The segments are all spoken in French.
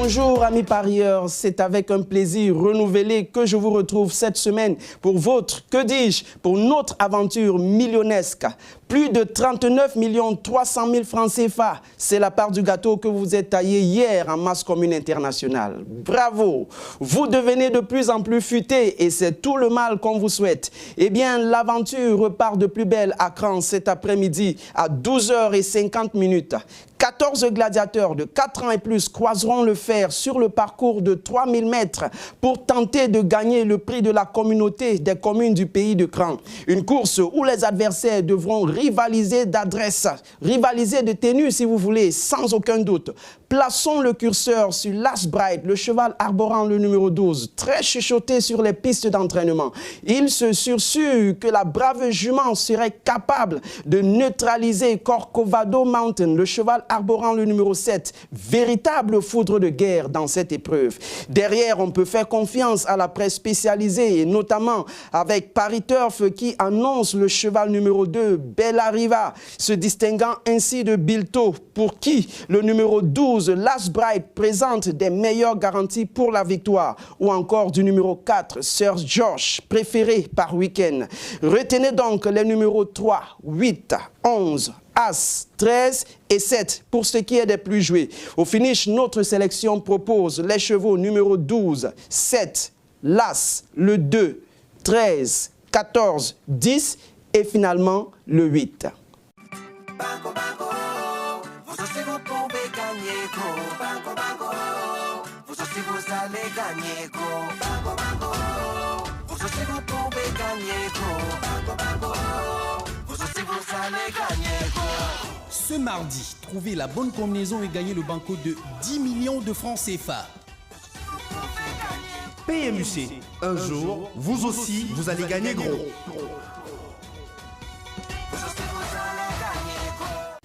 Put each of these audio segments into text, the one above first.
Bonjour amis parieurs, c'est avec un plaisir renouvelé que je vous retrouve cette semaine pour votre, que dis-je, pour notre aventure millionnesque. Plus de 39 300 000 francs CFA, c'est la part du gâteau que vous êtes taillé hier en masse commune internationale. Bravo! Vous devenez de plus en plus futé et c'est tout le mal qu'on vous souhaite. Eh bien, l'aventure repart de plus belle à Cran cet après-midi à 12h50. 14 gladiateurs de 4 ans et plus croiseront le fer sur le parcours de 3000 mètres pour tenter de gagner le prix de la communauté des communes du pays de Cran. Une course où les adversaires devront rivaliser d'adresse, rivaliser de tenue si vous voulez, sans aucun doute. Plaçons le curseur sur Last Bright, le cheval arborant le numéro 12, très chuchoté sur les pistes d'entraînement. Il se sursure que la brave jument serait capable de neutraliser Corcovado Mountain, le cheval arborant le numéro 7, véritable foudre de guerre dans cette épreuve. Derrière, on peut faire confiance à la presse spécialisée, et notamment avec Paris Turf qui annonce le cheval numéro 2, Bella Riva, se distinguant ainsi de Bilto, pour qui le numéro 12, Last Bright, présente des meilleures garanties pour la victoire, ou encore du numéro 4, Sir George, préféré par Week-end. Retenez donc les numéros 3, 8, 11, As, 13 et 7 pour ce qui est des plus joués. Au finish, notre sélection propose les chevaux numéro 12, 7, l'As, le 2, 13, 14, 10 et finalement le 8. Banco, banco, vous aussi vous pouvez gagner, go. Banco, banco, vous aussi vous allez gagner, go. Banco, banco, vous aussi vous pouvez gagner, go. Banco, banco, vous aussi vous allez gagner, go. Ce mardi, trouvez la bonne combinaison et gagnez le banco de 10 millions de francs CFA. PMUC, un jour, vous aussi, vous allez gagner gros.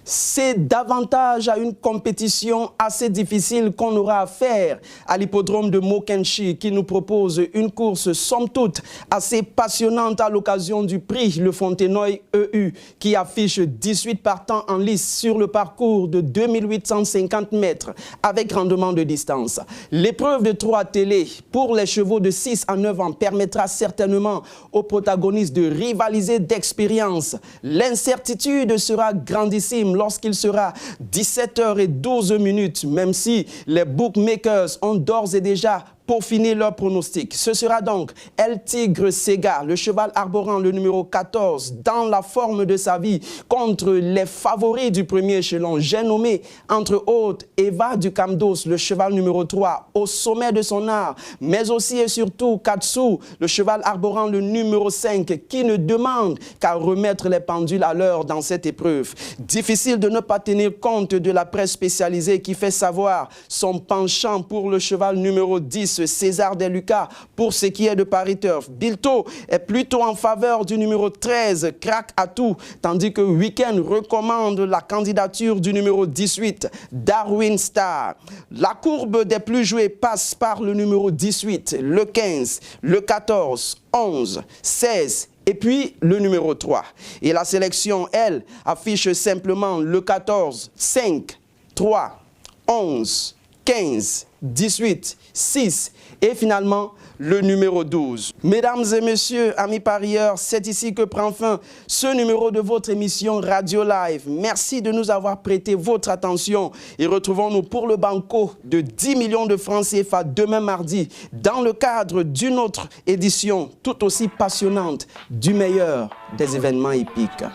C'est davantage à une compétition assez difficile qu'on aura à faire à l'hippodrome de Mokenchi qui nous propose une course somme toute assez passionnante à l'occasion du prix Le Fontenoy EU qui affiche 18 partants en lice sur le parcours de 2850 mètres avec rendement de distance. L'épreuve de 3 télé pour les chevaux de 6 à 9 ans permettra certainement aux protagonistes de rivaliser d'expérience. L'incertitude sera grandissime lorsqu'il sera 17h12, même si les bookmakers ont d'ores et déjà peaufiner leur pronostic. Ce sera donc El Tigre Sega, le cheval arborant le numéro 14, dans la forme de sa vie, contre les favoris du premier échelon. J'ai nommé, entre autres, Eva du Camdos, le cheval numéro 3, au sommet de son art, mais aussi et surtout Katsu, le cheval arborant le numéro 5, qui ne demande qu'à remettre les pendules à l'heure dans cette épreuve. Difficile de ne pas tenir compte de la presse spécialisée qui fait savoir son penchant pour le cheval numéro 10, César Del Lucas, pour ce qui est de Paris Turf. Bilto est plutôt en faveur du numéro 13, Crack Atou, tandis que Weekend recommande la candidature du numéro 18, Darwin Star. La courbe des plus joués passe par le numéro 18, le 15, le 14, 11, 16 et puis le numéro 3. Et la sélection, elle, affiche simplement le 14, 5, 3, 11, 15, 18, 6 et finalement le numéro 12. Mesdames et messieurs, amis parieurs, c'est ici que prend fin ce numéro de votre émission Radio Live. Merci de nous avoir prêté votre attention et retrouvons-nous pour le banco de 10 millions de francs CFA demain mardi dans le cadre d'une autre édition tout aussi passionnante du meilleur des événements épiques.